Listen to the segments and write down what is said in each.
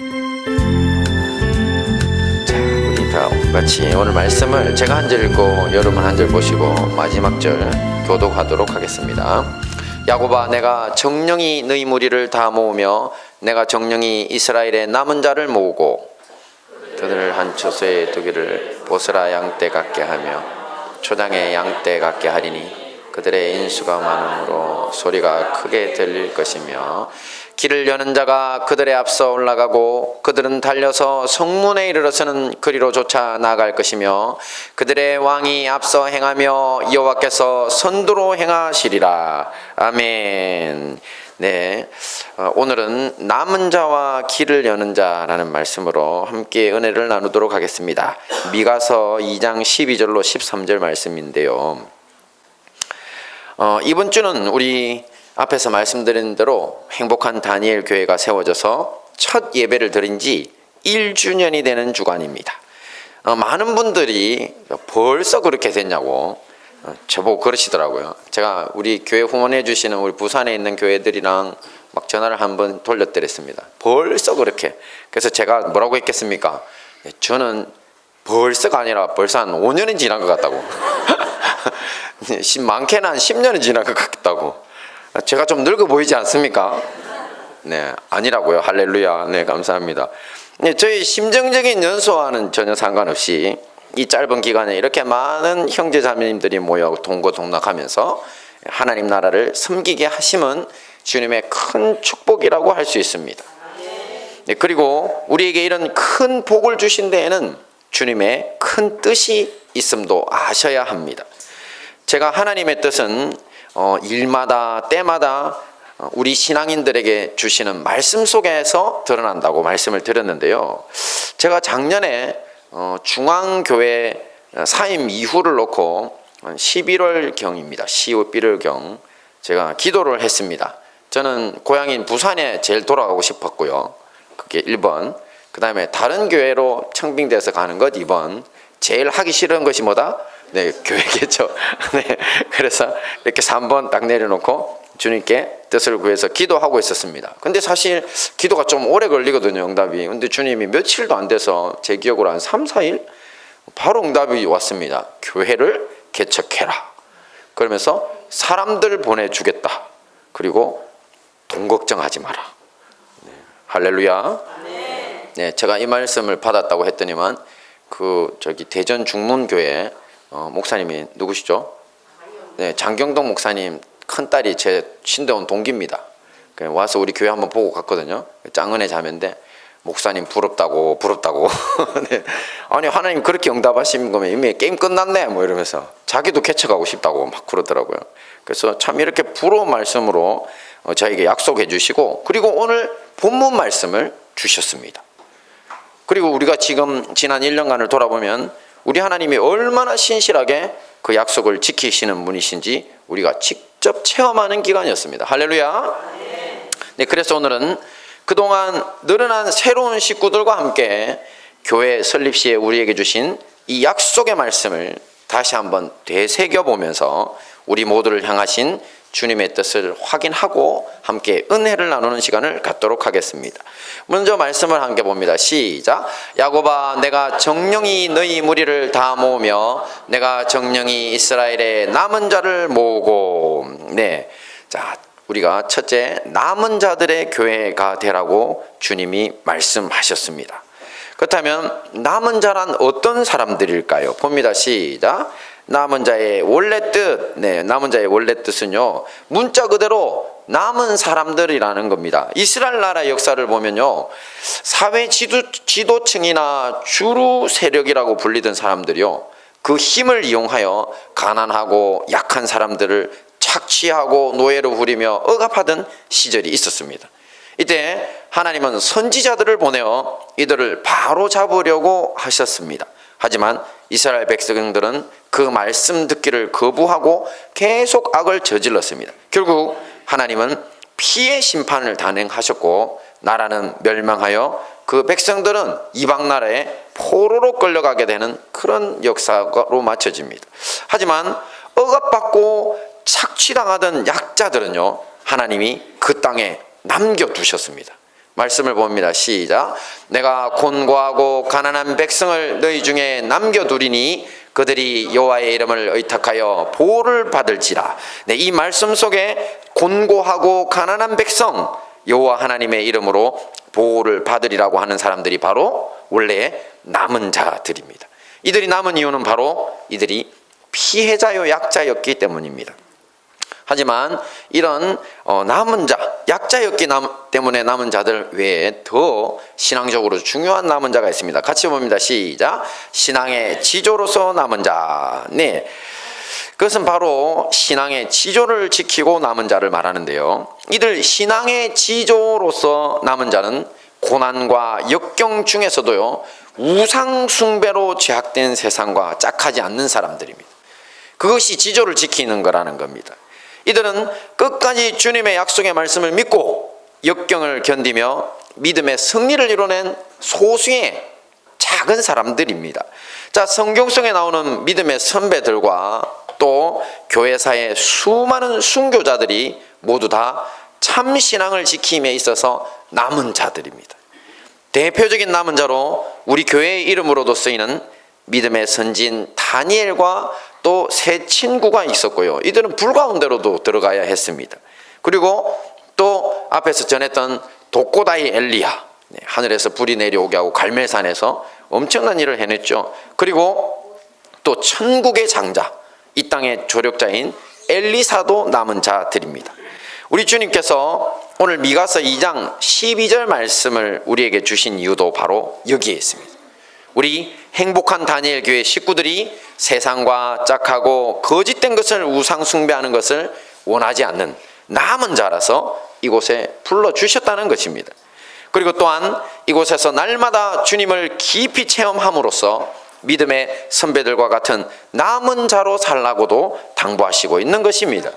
자, 우리 다 같이 오늘 말씀을 제가 한 절 읽고 여러분 한 절 보시고 마지막 절 교독하도록 하겠습니다. 야곱아, 내가 정령이 너희 무리를 다 모으며 내가 정령이 이스라엘의 남은 자를 모으고 그들을 한 초소에 두기를 보스라 양떼 같게 하며 초장의 양떼 같게 하리니 그들의 인수가 많으므로 소리가 크게 들릴 것이며 길을 여는 자가 그들의 앞서 올라가고 그들은 달려서 성문에 이르러서는 그리로 쫓아 나갈 것이며 그들의 왕이 앞서 행하며 여호와께서 선두로 행하시리라. 아멘. 네, 오늘은 남은 자와 길을 여는 자라는 말씀으로 함께 은혜를 나누도록 하겠습니다. 미가서 2장 12절로 13절 말씀인데요. 이번 주는 우리 앞에서 말씀드린 대로 행복한 다니엘 교회가 세워져서 첫 예배를 드린 지 1주년이 되는 주간입니다. 많은 분들이 벌써 그렇게 됐냐고 저보고 그러시더라고요. 제가 우리 교회 후원해 주시는 우리 부산에 있는 교회들이랑 막 전화를 한번 돌려드렸습니다. 벌써 그렇게. 그래서 제가 뭐라고 했겠습니까? 저는 벌써가 아니라 벌써 한 5년이 지난 것 같다고. 많게는 한 10년이 지난 것 같다고. 제가 좀 늙어 보이지 않습니까? 네, 아니라고요. 할렐루야. 네, 감사합니다. 네, 저희 심정적인 연소와는 전혀 상관없이 이 짧은 기간에 이렇게 많은 형제자매님들이 모여 동고동락하면서 하나님 나라를 섬기게 하심은 주님의 큰 축복이라고 할 수 있습니다. 네, 그리고 우리에게 이런 큰 복을 주신 데에는 주님의 큰 뜻이 있음도 아셔야 합니다. 제가 하나님의 뜻은 일마다 때마다 우리 신앙인들에게 주시는 말씀 속에서 드러난다고 말씀을 드렸는데요. 제가 작년에 중앙교회 사임 이후를 놓고 11월경입니다. 11월경 제가 기도를 했습니다. 저는 고향인 부산에 제일 돌아가고 싶었고요. 그게 1번. 그 다음에 다른 교회로 청빙돼서 가는 것 2번. 제일 하기 싫은 것이 뭐다? 네, 교회겠죠. 네, 그래서 이렇게 3번 딱 내려놓고 주님께 뜻을 구해서 기도하고 있었습니다. 근데 사실 기도가 좀 오래 걸리거든요, 응답이. 근데 주님이 며칠도 안 돼서 제 기억으로 한 3, 4일 바로 응답이 왔습니다. 교회를 개척해라. 그러면서 사람들 보내주겠다. 그리고 돈 걱정하지 마라. 네, 할렐루야. 네, 제가 이 말씀을 받았다고 했더니만 대전 중문교회 목사님이 누구시죠? 네, 장경동 목사님 큰딸이 제 신대원 동기입니다. 와서 우리 교회 한번 보고 갔거든요. 짱은혜 자매인데 목사님 부럽다고. 네. 아니 하나님 그렇게 응답하신 거면 이미 게임 끝났네 뭐 이러면서 자기도 개척하고 싶다고 막 그러더라고요. 그래서 참 이렇게 부러운 말씀으로 저에게 약속해 주시고 그리고 오늘 본문 말씀을 주셨습니다. 그리고 우리가 지금 지난 1년간을 돌아보면 우리 하나님이 얼마나 신실하게 그 약속을 지키시는 분이신지 우리가 직접 체험하는 기간이었습니다. 할렐루야. 네, 그래서 오늘은 그동안 늘어난 새로운 식구들과 함께 교회 설립 시에 우리에게 주신 이 약속의 말씀을 다시 한번 되새겨보면서 우리 모두를 향하신 주님의 뜻을 확인하고 함께 은혜를 나누는 시간을 갖도록 하겠습니다. 먼저 말씀을 함께 봅니다. 시작. 야곱아, 내가 정령이 너희 무리를 다 모으며 내가 정령이 이스라엘의 남은 자를 모으고. 네, 자, 우리가 첫째 남은 자들의 교회가 되라고 주님이 말씀하셨습니다. 그렇다면 남은 자란 어떤 사람들일까요? 봅니다. 시작. 남은 자의 원래 뜻. 네, 남은 자의 원래 뜻은요, 문자 그대로 남은 사람들이라는 겁니다. 이스라엘 나라 역사를 보면요, 사회 지도층이나 주류 세력이라고 불리던 사람들이요, 그 힘을 이용하여 가난하고 약한 사람들을 착취하고 노예로 부리며 억압하던 시절이 있었습니다. 이때 하나님은 선지자들을 보내어 이들을 바로 잡으려고 하셨습니다. 하지만 이스라엘 백성들은 그 말씀 듣기를 거부하고 계속 악을 저질렀습니다. 결국 하나님은 피해 심판을 단행하셨고 나라는 멸망하여 그 백성들은 이방 나라에 포로로 끌려가게 되는 그런 역사로 맞춰집니다. 하지만 억압받고 착취당하던 약자들은요, 하나님이 그 땅에 남겨두셨습니다. 말씀을 봅니다. 시작. 내가 곤고하고 가난한 백성을 너희 중에 남겨두리니 그들이 여호와의 이름을 의탁하여 보호를 받을지라. 네, 이 말씀 속에 곤고하고 가난한 백성, 여호와 하나님의 이름으로 보호를 받으리라고 하는 사람들이 바로 원래 남은 자들입니다. 이들이 남은 이유는 바로 이들이 피해자요 약자였기 때문입니다. 하지만 이런 남은 자, 약자였기 때문에 남은 자들 외에 더 신앙적으로 중요한 남은 자가 있습니다. 같이 봅니다. 시작. 신앙의 지조로서 남은 자. 네, 그것은 바로 신앙의 지조를 지키고 남은 자를 말하는데요. 이들 신앙의 지조로서 남은 자는 고난과 역경 중에서도요, 우상 숭배로 죄악된 세상과 짝하지 않는 사람들입니다. 그것이 지조를 지키는 거라는 겁니다. 이들은 끝까지 주님의 약속의 말씀을 믿고 역경을 견디며 믿음의 승리를 이뤄낸 소수의 작은 사람들입니다. 자, 성경 속에 나오는 믿음의 선배들과 또 교회사의 수많은 순교자들이 모두 다 참신앙을 지킴에 있어서 남은 자들입니다. 대표적인 남은 자로 우리 교회의 이름으로도 쓰이는 믿음의 선진 다니엘과 또 세 친구가 있었고요. 이들은 불 가운데로도 들어가야 했습니다. 그리고 또 앞에서 전했던 독고다이 엘리야, 하늘에서 불이 내려오게 하고 갈멜산에서 엄청난 일을 해냈죠. 그리고 또 천국의 장자, 이 땅의 조력자인 엘리사도 남은 자들입니다. 우리 주님께서 오늘 미가서 2장 12절 말씀을 우리에게 주신 이유도 바로 여기에 있습니다. 우리 행복한 다니엘 교회 식구들이 세상과 짝하고 거짓된 것을 우상 숭배하는 것을 원하지 않는 남은 자라서 이곳에 불러주셨다는 것입니다. 그리고 또한 이곳에서 날마다 주님을 깊이 체험함으로써 믿음의 선배들과 같은 남은 자로 살라고도 당부하시고 있는 것입니다.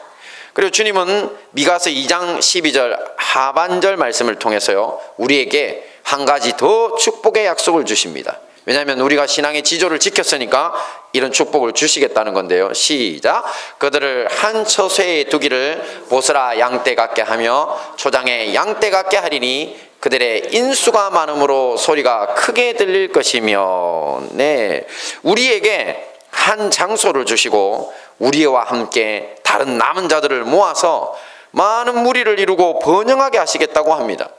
그리고 주님은 미가서 2장 12절 하반절 말씀을 통해서요, 우리에게 한 가지 더 축복의 약속을 주십니다. 왜냐하면 우리가 신앙의 지조를 지켰으니까 이런 축복을 주시겠다는 건데요. 시작. 그들을 한 처소에 두기를 보스라 양떼 같게 하며 초장에 양떼 같게 하리니 그들의 인수가 많음으로 소리가 크게 들릴 것이며. 네, 우리에게 한 장소를 주시고 우리와 함께 다른 남은 자들을 모아서 많은 무리를 이루고 번영하게 하시겠다고 합니다.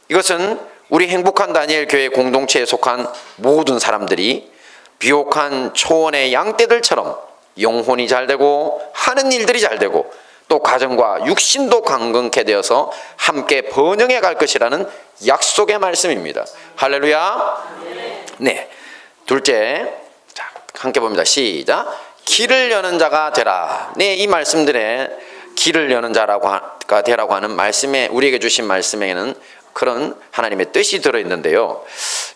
이것은 우리 행복한 다니엘 교회 공동체에 속한 모든 사람들이 비옥한 초원의 양떼들처럼 영혼이 잘되고 하는 일들이 잘되고 또 가정과 육신도 강건케 되어서 함께 번영해 갈 것이라는 약속의 말씀입니다. 할렐루야. 네, 둘째, 자, 함께 봅니다. 시작. 길을 여는 자가 되라. 네, 이 말씀들에 길을 여는 자가 되라고 하는 말씀에, 우리에게 주신 말씀에는 그런 하나님의 뜻이 들어있는데요.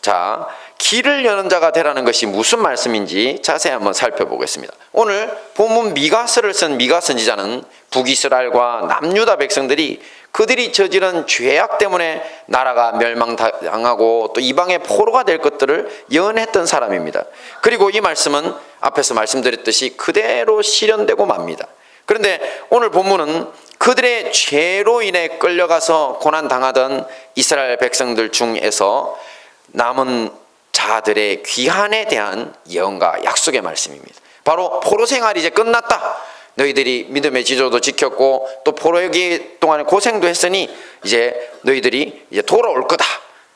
자, 길을 여는 자가 되라는 것이 무슨 말씀인지 자세히 한번 살펴보겠습니다. 오늘 본문 미가서를 쓴 미가 선지자는 북이스라엘과 남유다 백성들이 그들이 저지른 죄악 때문에 나라가 멸망당하고 또 이방의 포로가 될 것들을 예언했던 사람입니다. 그리고 이 말씀은 앞에서 말씀드렸듯이 그대로 실현되고 맙니다. 그런데 오늘 본문은 그들의 죄로 인해 끌려가서 고난당하던 이스라엘 백성들 중에서 남은 자들의 귀환에 대한 예언과 약속의 말씀입니다. 바로 포로 생활이 이제 끝났다. 너희들이 믿음의 지조도 지켰고 또 포로기 동안에 고생도 했으니 이제 너희들이 이제 돌아올 거다.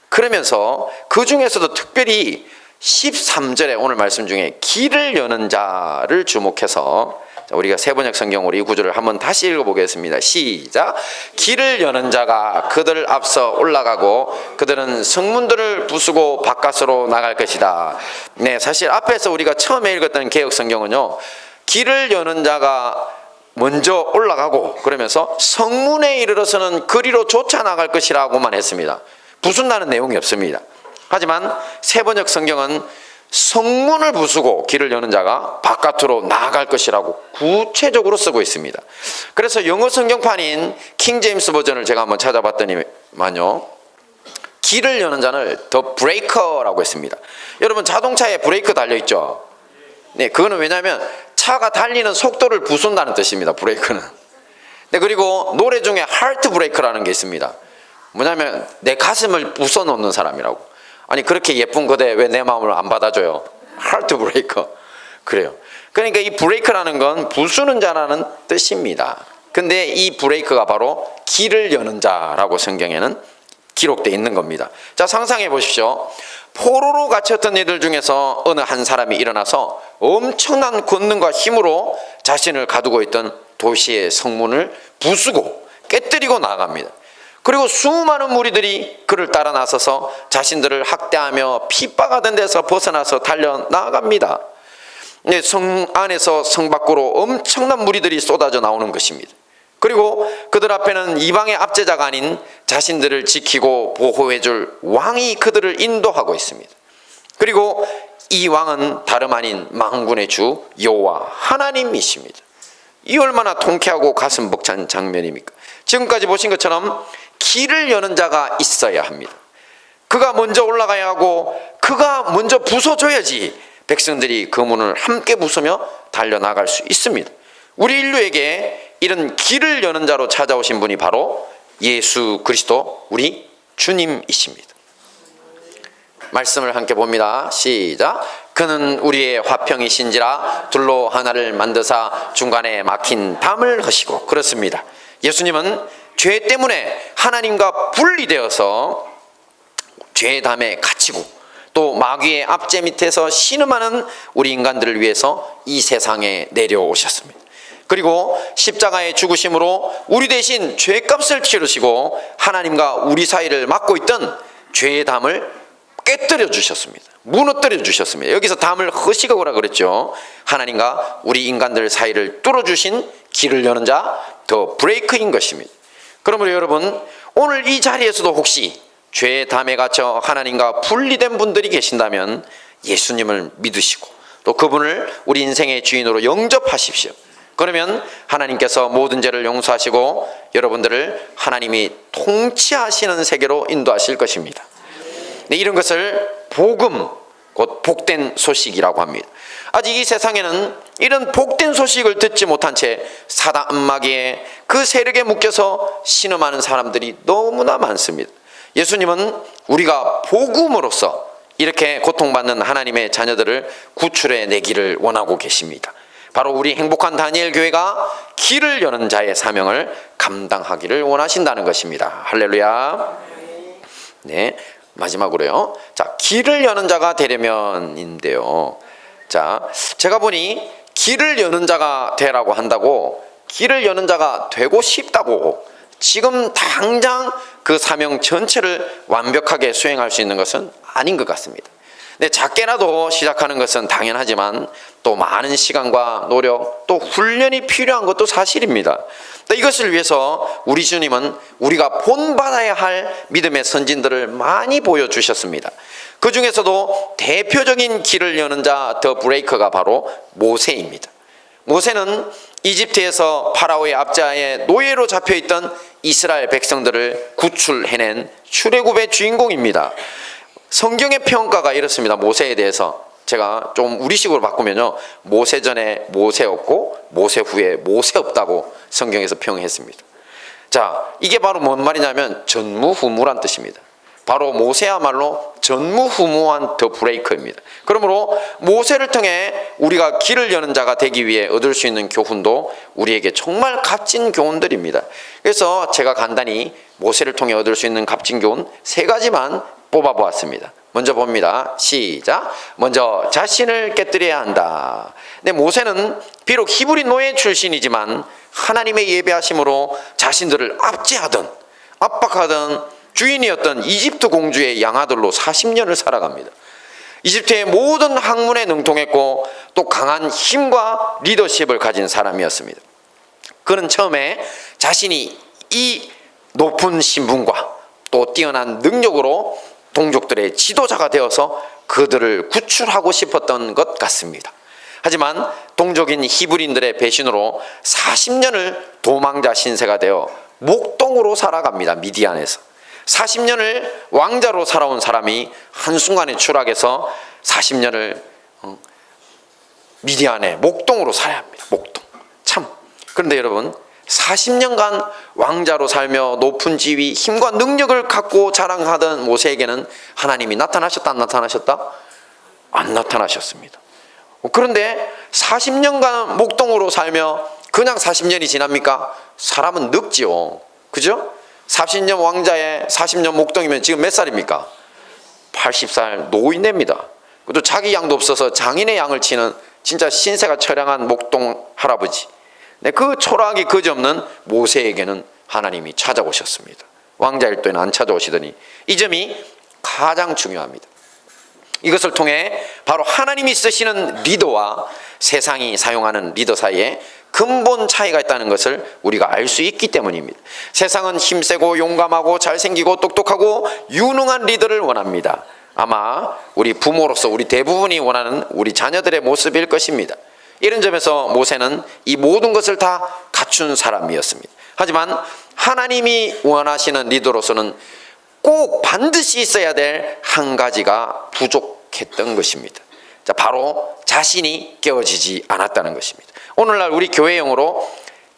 그러면서 그 중에서도 특별히 13절에 오늘 말씀 중에 길을 여는 자를 주목해서 우리가 세번역 성경으로 이 구절을 한번 다시 읽어보겠습니다. 시작. 길을 여는 자가 그들 앞서 올라가고 그들은 성문들을 부수고 바깥으로 나갈 것이다. 네, 사실 앞에서 우리가 처음에 읽었던 개역 성경은요, 길을 여는 자가 먼저 올라가고 그러면서 성문에 이르러서는 그리로 쫓아 나갈 것이라고만 했습니다. 부순다는 내용이 없습니다. 하지만 세번역 성경은 성문을 부수고 길을 여는 자가 바깥으로 나아갈 것이라고 구체적으로 쓰고 있습니다. 그래서 영어 성경판인 킹제임스 버전을 제가 한번 찾아봤더니만요, 길을 여는 자는 더 브레이커라고 했습니다. 여러분 자동차에 브레이크 달려있죠? 네, 그거는 왜냐하면 차가 달리는 속도를 부순다는 뜻입니다. 브레이크는. 네, 그리고 노래 중에 하트 브레이크라는 게 있습니다. 뭐냐면 내 가슴을 부숴놓는 사람이라고. 아니 그렇게 예쁜 그대 왜 내 마음을 안 받아줘요? 하트 브레이커. 그래요. 그러니까 이 브레이크라는 건 부수는 자라는 뜻입니다. 근데 이 브레이크가 바로 길을 여는 자라고 성경에는 기록되어 있는 겁니다. 자, 상상해 보십시오. 포로로 갇혔던 이들 중에서 어느 한 사람이 일어나서 엄청난 권능과 힘으로 자신을 가두고 있던 도시의 성문을 부수고 깨뜨리고 나갑니다. 그리고 수많은 무리들이 그를 따라 나서서 자신들을 학대하며 핍박하던 데서 벗어나서 달려나갑니다. 성 안에서 성 밖으로 엄청난 무리들이 쏟아져 나오는 것입니다. 그리고 그들 앞에는 이방의 압제자가 아닌 자신들을 지키고 보호해줄 왕이 그들을 인도하고 있습니다. 그리고 이 왕은 다름 아닌 만군의 주 여호와 하나님이십니다. 이 얼마나 통쾌하고 가슴 벅찬 장면입니까? 지금까지 보신 것처럼 길을 여는 자가 있어야 합니다. 그가 먼저 올라가야 하고 그가 먼저 부숴줘야지 백성들이 그 문을 함께 부수며 달려나갈 수 있습니다. 우리 인류에게 이런 길을 여는 자로 찾아오신 분이 바로 예수 그리스도 우리 주님이십니다. 말씀을 함께 봅니다. 시작. 그는 우리의 화평이신지라 둘로 하나를 만드사 중간에 막힌 담을 허시고. 그렇습니다. 예수님은 죄 때문에 하나님과 분리되어서 죄의 담에 갇히고 또 마귀의 압제 밑에서 신음하는 우리 인간들을 위해서 이 세상에 내려오셨습니다. 그리고 십자가의 죽으심으로 우리 대신 죄값을 치르시고 하나님과 우리 사이를 막고 있던 죄의 담을 깨뜨려 주셨습니다. 무너뜨려 주셨습니다. 여기서 담을 허시고라 그랬죠. 하나님과 우리 인간들 사이를 뚫어주신 길을 여는 자, 더 브레이크인 것입니다. 그러므로 여러분, 오늘 이 자리에서도 혹시 죄의 담에 갇혀 하나님과 분리된 분들이 계신다면 예수님을 믿으시고 또 그분을 우리 인생의 주인으로 영접하십시오. 그러면 하나님께서 모든 죄를 용서하시고 여러분들을 하나님이 통치하시는 세계로 인도하실 것입니다. 네, 이런 것을 복음, 곧 복된 소식이라고 합니다. 아직 이 세상에는 이런 복된 소식을 듣지 못한 채 사단 마귀의 그 세력에 묶여서 신음하는 사람들이 너무나 많습니다. 예수님은 우리가 복음으로써 이렇게 고통받는 하나님의 자녀들을 구출해 내기를 원하고 계십니다. 바로 우리 행복한 다니엘 교회가 길을 여는 자의 사명을 감당하기를 원하신다는 것입니다. 할렐루야. 네, 마지막으로요. 자, 길을 여는 자가 되려면인데요. 자, 제가 보니 길을 여는 자가 되라고 한다고 길을 여는 자가 되고 싶다고 지금 당장 그 사명 전체를 완벽하게 수행할 수 있는 것은 아닌 것 같습니다. 네, 작게라도 시작하는 것은 당연하지만 또 많은 시간과 노력 또 훈련이 필요한 것도 사실입니다. 이것을 위해서 우리 주님은 우리가 본받아야 할 믿음의 선진들을 많이 보여주셨습니다. 그 중에서도 대표적인 길을 여는 자, 더 브레이커가 바로 모세입니다. 모세는 이집트에서 파라오의 압제하에 노예로 잡혀있던 이스라엘 백성들을 구출해낸 출애굽의 주인공입니다. 성경의 평가가 이렇습니다. 모세에 대해서 제가 좀 우리식으로 바꾸면요, 모세 전에 모세 없고 모세 후에 모세 없다고 성경에서 평했습니다. 자, 이게 바로 뭔 말이냐면 전무후무란 뜻입니다. 바로 모세야말로 전무후무한 더 브레이커입니다. 그러므로 모세를 통해 우리가 길을 여는 자가 되기 위해 얻을 수 있는 교훈도 우리에게 정말 값진 교훈들입니다. 그래서 제가 간단히 모세를 통해 얻을 수 있는 값진 교훈 3가지만 뽑아보았습니다. 먼저 봅니다. 시작. 먼저 자신을 깨뜨려야 한다. 네, 모세는 비록 히브리 노예 출신이지만 하나님의 예배하심으로 자신들을 압제하던 압박하던 주인이었던 이집트 공주의 양아들로 40년을 살아갑니다. 이집트의 모든 학문에 능통했고 또 강한 힘과 리더십을 가진 사람이었습니다. 그는 처음에 자신이 이 높은 신분과 또 뛰어난 능력으로 동족들의 지도자가 되어서 그들을 구출하고 싶었던 것 같습니다. 하지만 동족인 히브리인들의 배신으로 40년을 도망자 신세가 되어 목동으로 살아갑니다. 미디안에서 40년을 왕자로 살아온 사람이 한순간에 추락해서 40년을 미디안의 목동으로 살아야 합니다. 목동. 참. 그런데 여러분, 40년간 왕자로 살며 높은 지위, 힘과 능력을 갖고 자랑하던 모세에게는 하나님이 나타나셨다, 안 나타나셨다? 안 나타나셨습니다. 그런데 40년간 목동으로 살며 그냥 40년이 지납니까? 사람은 늙지요. 그죠? 40년 왕자에 40년 목동이면 지금 몇 살입니까? 80살 노인네입니다. 또 자기 양도 없어서 장인의 양을 치는 진짜 신세가 처량한 목동 할아버지. 네, 그 초라하기 그지없는 모세에게는 하나님이 찾아오셨습니다. 왕자일 때는 안 찾아오시더니 이 점이 가장 중요합니다. 이것을 통해 바로 하나님이 쓰시는 리더와 세상이 사용하는 리더 사이에 근본 차이가 있다는 것을 우리가 알 수 있기 때문입니다. 세상은 힘세고 용감하고 잘생기고 똑똑하고 유능한 리더를 원합니다. 아마 우리 부모로서 우리 대부분이 원하는 우리 자녀들의 모습일 것입니다. 이런 점에서 모세는 이 모든 것을 다 갖춘 사람이었습니다. 하지만 하나님이 원하시는 리더로서는 꼭 반드시 있어야 될 한 가지가 부족했던 것입니다. 자, 바로 자신이 깨어지지 않았다는 것입니다. 오늘날 우리 교회용어로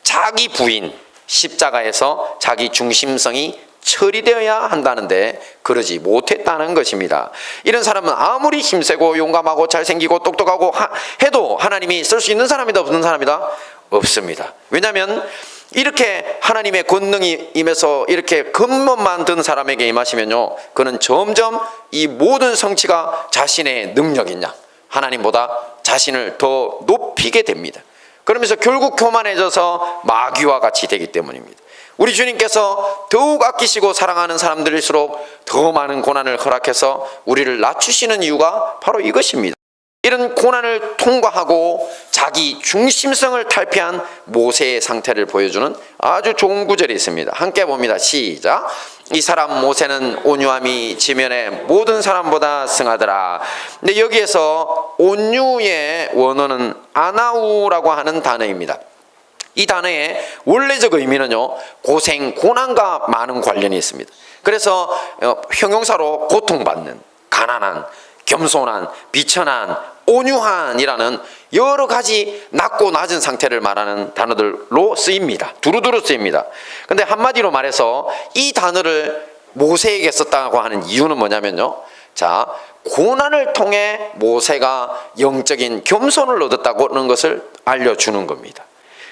자기 부인, 십자가에서 자기 중심성이 처리되어야 한다는데 그러지 못했다는 것입니다. 이런 사람은 아무리 힘세고 용감하고 잘생기고 똑똑하고 해도 하나님이 쓸 수 있는 사람이다, 없는 사람이다? 없습니다. 왜냐하면 이렇게 하나님의 권능이 임해서 이렇게 근본만 든 사람에게 임하시면요, 그는 점점 이 모든 성취가 자신의 능력이냐, 하나님보다 자신을 더 높이게 됩니다. 그러면서 결국 교만해져서 마귀와 같이 되기 때문입니다. 우리 주님께서 더욱 아끼시고 사랑하는 사람들일수록 더 많은 고난을 허락해서 우리를 낮추시는 이유가 바로 이것입니다. 이런 고난을 통과하고 자기 중심성을 탈피한 모세의 상태를 보여주는 아주 좋은 구절이 있습니다. 함께 봅니다. 시작. 이 사람 모세는 온유함이 지면의 모든 사람보다 승하더라. 근데 여기에서 온유의 원어는 아나우라고 하는 단어입니다. 이 단어의 원래적 의미는요, 고생, 고난과 많은 관련이 있습니다. 그래서 형용사로 고통받는, 가난한, 겸손한, 비천한, 온유한이라는 여러 가지 낮고 낮은 상태를 말하는 단어들로 쓰입니다. 두루두루 쓰입니다. 근데 한마디로 말해서 이 단어를 모세에게 썼다고 하는 이유는 뭐냐면요, 자, 고난을 통해 모세가 영적인 겸손을 얻었다고 하는 것을 알려주는 겁니다.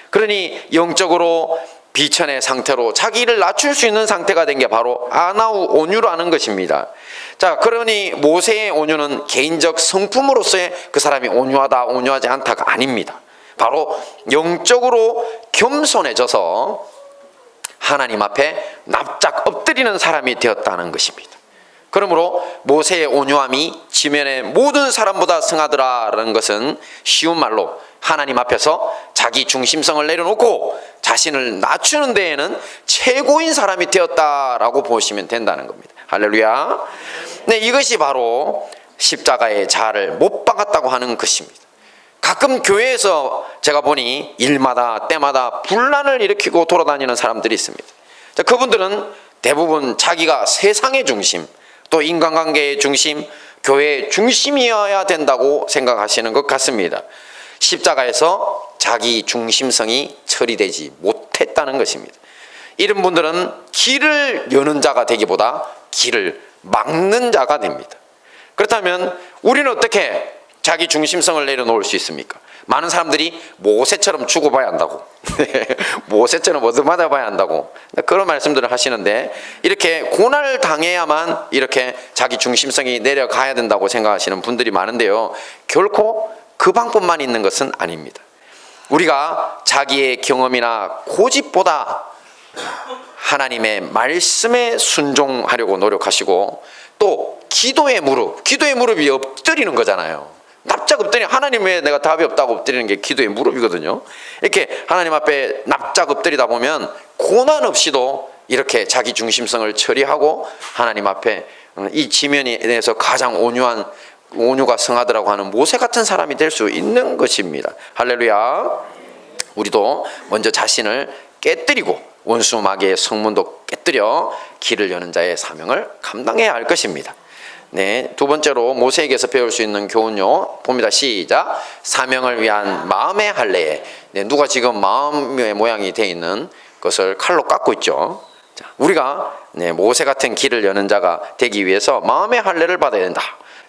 그러니 영적으로 비천의 상태로 자기를 낮출 수 있는 상태가 된 게 바로 아나우 온유라는 것입니다. 자, 그러니 모세의 온유는 개인적 성품으로서의 그 사람이 온유하다, 온유하지 않다가 아닙니다. 바로 영적으로 겸손해져서 하나님 앞에 납작 엎드리는 사람이 되었다는 것입니다. 그러므로 모세의 온유함이 지면의 모든 사람보다 승하더라라는 것은 쉬운 말로 하나님 앞에서 자기 중심성을 내려놓고 자신을 낮추는 데에는 최고인 사람이 되었다라고 보시면 된다는 겁니다. 할렐루야. 네, 이것이 바로 십자가의 자아를 못 박았다고 하는 것입니다. 가끔 교회에서 제가 보니 일마다 때마다 분란을 일으키고 돌아다니는 사람들이 있습니다. 자, 그분들은 대부분 자기가 세상의 중심, 또 인간관계의 중심, 교회의 중심이어야 된다고 생각하시는 것 같습니다. 십자가에서 자기 중심성이 처리되지 못했다는 것입니다. 이런 분들은 길을 여는 자가 되기보다 길을 막는 자가 됩니다. 그렇다면 우리는 어떻게 자기 중심성을 내려놓을 수 있습니까? 많은 사람들이 모세처럼 죽어봐야 한다고 모세처럼 얻어맞아봐야 한다고 그런 말씀들을 하시는데, 이렇게 고난을 당해야만 이렇게 자기 중심성이 내려가야 된다고 생각하시는 분들이 많은데요, 결코 그 방법만 있는 것은 아닙니다. 우리가 자기의 경험이나 고집보다 하나님의 말씀에 순종하려고 노력하시고, 또 기도의 무릎이 엎드리는 거잖아요. 납작 엎드리는, 하나님의 내가 답이 없다고 엎드리는 게 기도의 무릎이거든요. 이렇게 하나님 앞에 납작 엎드리다 보면 고난 없이도 이렇게 자기 중심성을 처리하고 하나님 앞에 이 지면에 대해서 가장 온유가 성하더라고 하는 모세 같은 사람이 될 수 있는 것입니다. 할렐루야. 우리도 먼저 자신을 깨뜨리고 원수 마귀의 성문도 깨뜨려 길을 여는 자의 사명을 감당해야 할 것입니다. 네, 두 번째로 모세에게서 배울 수 있는 교훈요. 봅니다. 시작. 사명을 위한 마음의 할례에. 네, 누가 지금 마음의 모양이 되어 있는 것을 칼로 깎고 있죠. 자, 우리가 모세 같은 길을 여는 자가 되기 위해서 마음의 할례를 받아야 된다.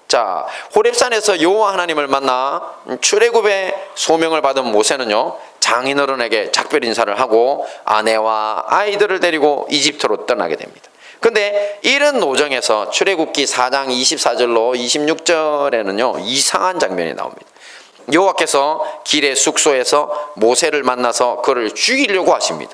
자, 호렙산에서 여호와 하나님을 만나 출애굽의 소명을 받은 모세는요, 장인어른에게 작별 인사를 하고 아내와 아이들을 데리고 이집트로 떠나게 됩니다. 근데 이런 노정에서 출애굽기 4장 24절로 26절에는요 이상한 장면이 나옵니다. 여호와께서 길의 숙소에서 모세를 만나서 그를 죽이려고 하십니다.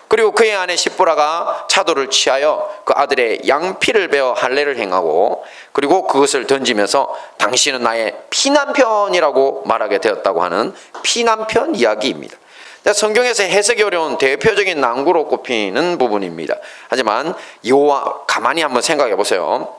그리고 그의 아내 십보라가 차도를 취하여 그 아들의 양피를 베어 할례를 행하고 그리고 그것을 던지면서 당신은 나의 피남편이라고 말하게 되었다고 하는 피남편 이야기입니다. 성경에서 해석이 어려운 대표적인 낭구로 꼽히는 부분입니다. 하지만 여호와 가만히 한번 생각해 보세요.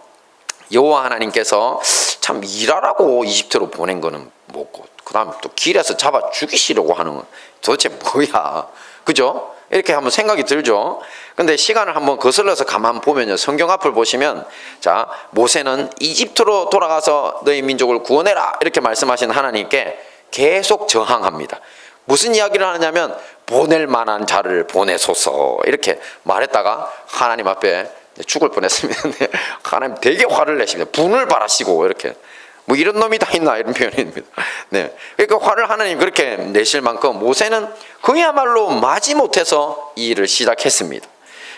여호와 하나님께서 참 일하라고 이집트로 보낸 거는 뭐고 그 다음 또 길에서 잡아 죽이시려고 하는 건 도대체 뭐야, 그죠? 이렇게 한번 생각이 들죠. 근데 시간을 한번 거슬러서 가만 보면요, 성경 앞을 보시면, 자, 모세는 이집트로 돌아가서 너희 민족을 구원해라 이렇게 말씀하신 하나님께 계속 저항합니다. 무슨 이야기를 하느냐면 보낼 만한 자를 보내소서 이렇게 말했다가 하나님 앞에 죽을 뻔했습니다. 하나님 되게 화를 내십니다. 분을 발하시고 이렇게 뭐 이런 놈이 다 있나 이런 표현입니다. 네, 그러니까 화를 하나님 그렇게 내실 만큼 모세는 그야말로 마지못해서 이 일을 시작했습니다.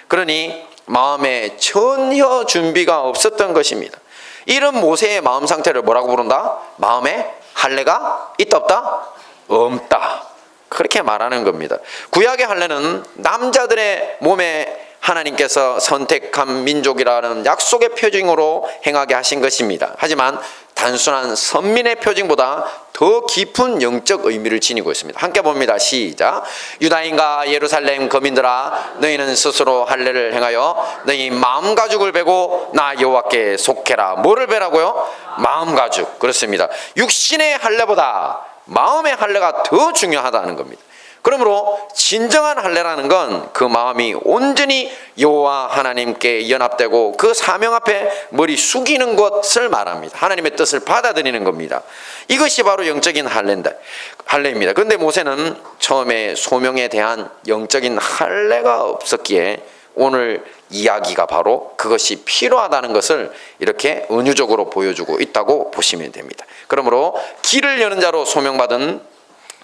그러니 마음에 전혀 준비가 없었던 것입니다. 이런 모세의 마음 상태를 뭐라고 부른다? 마음에 할례가 있다 없다? 없다. 그렇게 말하는 겁니다. 구약의 할례는 남자들의 몸에 하나님께서 선택한 민족이라는 약속의 표징으로 행하게 하신 것입니다. 하지만 단순한 선민의 표징보다 더 깊은 영적 의미를 지니고 있습니다. 함께 봅니다. 시작. 유다인과 예루살렘 거민들아, 너희는 스스로 할례를 행하여 너희 마음 가죽을 베고 나 여호와께 속해라. 뭐를 베라고요? 마음 가죽. 그렇습니다. 육신의 할례보다 마음의 할례가 더 중요하다는 겁니다. 그러므로 진정한 할례라는 건 그 마음이 온전히 여호와 하나님께 연합되고 그 사명 앞에 머리 숙이는 것을 말합니다. 하나님의 뜻을 받아들이는 겁니다. 이것이 바로 영적인 할례입니다. 그런데 모세는 처음에 소명에 대한 영적인 할례가 없었기에 오늘 이야기가 바로 그것이 필요하다는 것을 이렇게 은유적으로 보여주고 있다고 보시면 됩니다. 그러므로 길을 여는 자로 소명받은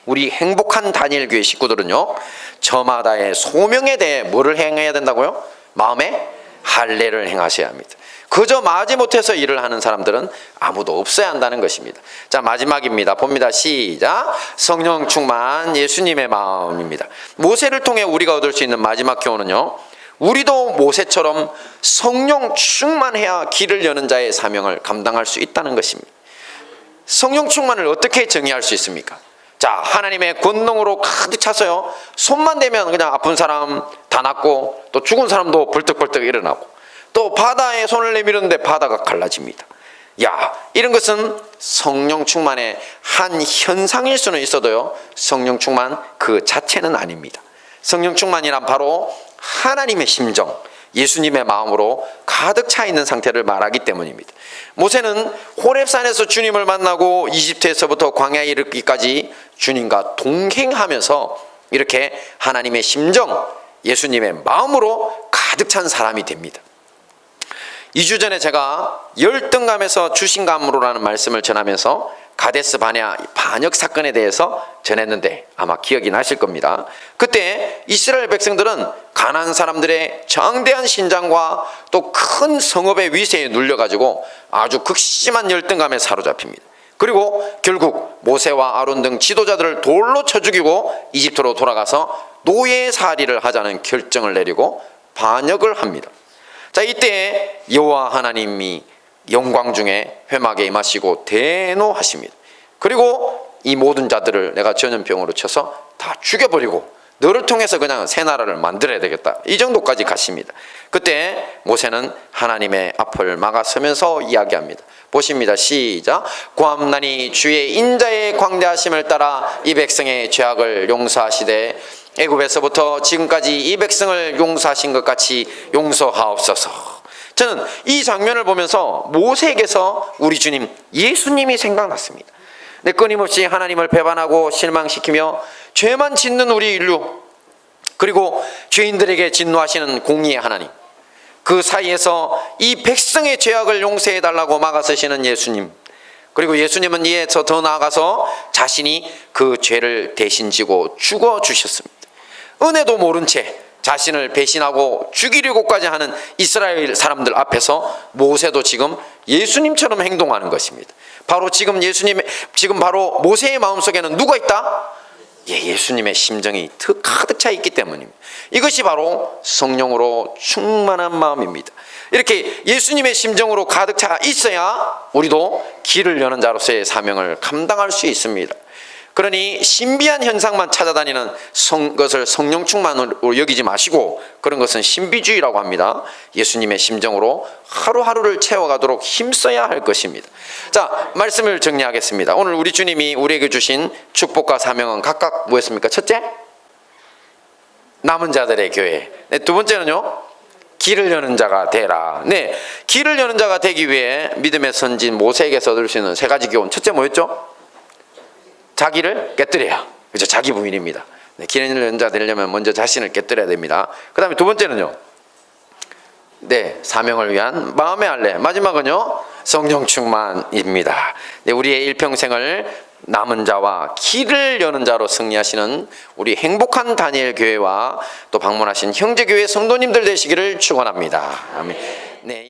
우리 행복한 다니엘 교회 식구들은요, 저마다의 소명에 대해 뭐를 행해야 된다고요? 마음에 할례를 행하셔야 합니다. 그저 마지못해서 일을 하는 사람들은 아무도 없어야 한다는 것입니다. 자, 마지막입니다. 봅니다. 시작. 성령 충만 예수님의 마음입니다. 모세를 통해 우리가 얻을 수 있는 마지막 교훈은요, 우리도 모세처럼 성령 충만해야 길을 여는 자의 사명을 감당할 수 있다는 것입니다. 성령 충만을 어떻게 정의할 수 있습니까? 자, 하나님의 권능으로 가득 차서요, 손만 대면 그냥 아픈 사람 다 낫고 또 죽은 사람도 벌떡벌떡 일어나고 또 바다에 손을 내밀었는데 바다가 갈라집니다. 야, 이런 것은 성령 충만의 한 현상일 수는 있어도요, 성령 충만 그 자체는 아닙니다. 성령 충만이란 바로 하나님의 심정, 예수님의 마음으로 가득 차 있는 상태를 말하기 때문입니다. 모세는 호렙산에서 주님을 만나고 이집트에서부터 광야에 이르기까지 주님과 동행하면서 이렇게 하나님의 심정, 예수님의 마음으로 가득 찬 사람이 됩니다. 2주 전에 제가 열등감에서 주신감으로라는 말씀을 전하면서 가데스 바네아 반역 사건에 대해서 전했는데 아마 기억이 나실 겁니다. 그때 이스라엘 백성들은 가나안 사람들의 장대한 신장과 또 큰 성읍의 위세에 눌려가지고 아주 극심한 열등감에 사로잡힙니다. 그리고 결국 모세와 아론 등 지도자들을 돌로 쳐 죽이고 이집트로 돌아가서 노예살이를 하자는 결정을 내리고 반역을 합니다. 자, 이때 여호와 하나님이 영광 중에 회막에 임하시고 대노하십니다. 그리고 이 모든 자들을 내가 전염병으로 쳐서 다 죽여버리고 너를 통해서 그냥 새 나라를 만들어야 되겠다, 이 정도까지 가십니다. 그때 모세는 하나님의 앞을 막아서면서 이야기합니다. 보십니다. 시작. 고함나니 주의 인자의 광대하심을 따라 이 백성의 죄악을 용서하시되 애굽에서부터 지금까지 이 백성을 용서하신 것 같이 용서하옵소서. 저는 이 장면을 보면서 모세에게서 우리 주님 예수님이 생각났습니다. 네, 끊임없이 하나님을 배반하고 실망시키며 죄만 짓는 우리 인류, 그리고 죄인들에게 진노하시는 공의의 하나님, 그 사이에서 이 백성의 죄악을 용서해달라고 막아서시는 예수님, 그리고 예수님은 이에서 더 나아가서 자신이 그 죄를 대신 지고 죽어주셨습니다. 은혜도 모른 채 자신을 배신하고 죽이려고까지 하는 이스라엘 사람들 앞에서 모세도 지금 예수님처럼 행동하는 것입니다. 바로 지금 바로 모세의 마음속에는 누가 있다? 예수님의 심정이 가득 차 있기 때문입니다. 이것이 바로 성령으로 충만한 마음입니다. 이렇게 예수님의 심정으로 가득 차 있어야 우리도 길을 여는 자로서의 사명을 감당할 수 있습니다. 그러니 신비한 현상만 찾아다니는 것을 성령 충만으로 여기지 마시고, 그런 것은 신비주의라고 합니다. 예수님의 심정으로 하루하루를 채워가도록 힘써야 할 것입니다. 자, 말씀을 정리하겠습니다. 오늘 우리 주님이 우리에게 주신 축복과 사명은 각각 뭐였습니까? 첫째, 남은 자들의 교회. 네, 두 번째는요, 길을 여는 자가 되라. 네, 길을 여는 자가 되기 위해 믿음의 선진 모세에게서 얻을 수 있는 세 가지 교훈. 첫째 뭐였죠? 자기를 깨뜨려야. 그렇죠? 자기 부인입니다. 네, 길을 여는 자 되려면 먼저 자신을 깨뜨려야 됩니다. 그 다음에 두 번째는요, 네, 사명을 위한 마음의 할례. 마지막은요, 성령 충만입니다. 네, 우리의 일평생을 남은 자와 길을 여는 자로 승리하시는 우리 행복한 다니엘 교회와 또 방문하신 형제교회 성도님들 되시기를 축원합니다. 아멘. 네.